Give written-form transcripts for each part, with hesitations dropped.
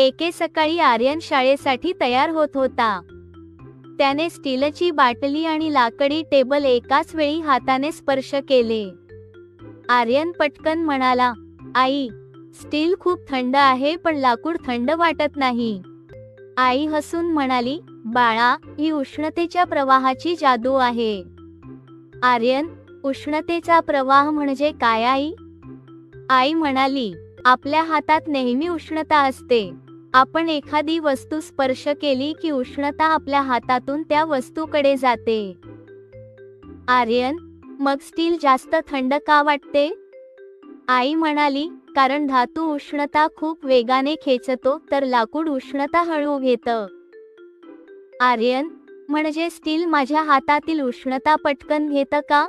एके सकाळी आर्यन शाळेसाठी तयार होत होता. त्याने स्टीलची बाटली आणि लाकडी टेबल एकाच वेळी हाताने स्पर्श केले. आर्यन पटकन म्हणाला, आई, स्टील खूप थंड आहे पण लाकूड थंड वाटत नाही. आई हसून म्हणाली, बाळा, ही उष्णतेच्या प्रवाहाची जादू आहे. आर्यन, उष्णतेचा प्रवाह म्हणजे काय आई? आई म्हणाली, आपल्या हातात नेहमी उष्णता असते. आपण एखादी वस्तू स्पर्श केली की उष्णता आपल्या हातातून त्या वस्तूकडे जाते. आर्यन, मग स्टील जास्त थंड का वाटते? आई म्हणाली, कारण धातू उष्णता खूप वेगाने खेचतो तर लाकूड उष्णता हळू घेतं. आर्यन, म्हणजे स्टील माझ्या हातातील उष्णता पटकन घेतं का?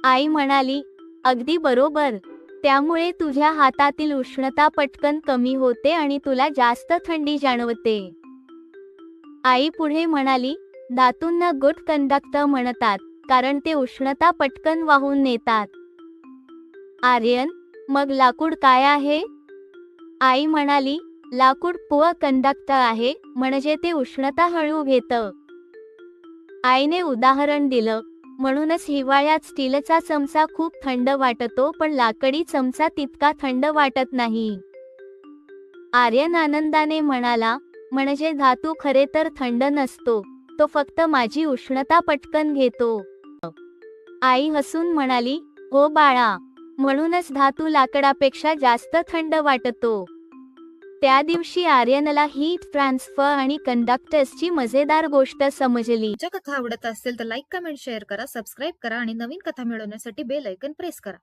आई म्हणाली, अगदी बरोबर. त्यामुळे तुझ्या हातातील उष्णता पटकन कमी होते आणि तुला जास्त थंडी जाणवते. आई पुढे म्हणाली, धातूंना गुड कंडक्टर म्हणतात कारण ते उष्णता पटकन वाहून नेतात. आर्यन, मग लाकूड काय आहे? आई म्हणाली, लाकूड पुअर कंडक्टर आहे, म्हणजे ते उष्णता हळू घेतं. आईने उदाहरण दिलं, म्हणूनच हिवाळ्यात स्टीलचा चमचा खूप थंड वाटतो पण लाकडी चमचा तितका थंड वाटत नाही. आर्यन आनंदाने म्हणाला, म्हणजे धातू खरे तर थंड नसतो, तो फक्त माझी उष्णता पटकन घेतो. आई हसून म्हणाली, हो बाळा, म्हणूनच धातू लाकडापेक्षा जास्त थंड वाटतो. त्या दिवशी आर्यनला हीट ट्रान्सफर आणि कंडक्टर्सची मजेदार गोष्ट समजली. जर कथा आवडत असेल तर लाईक, कमेंट, शेअर करा, सबस्क्राईब करा आणि नवीन कथा मिळवण्यासाठी बेल आयकॉन प्रेस करा.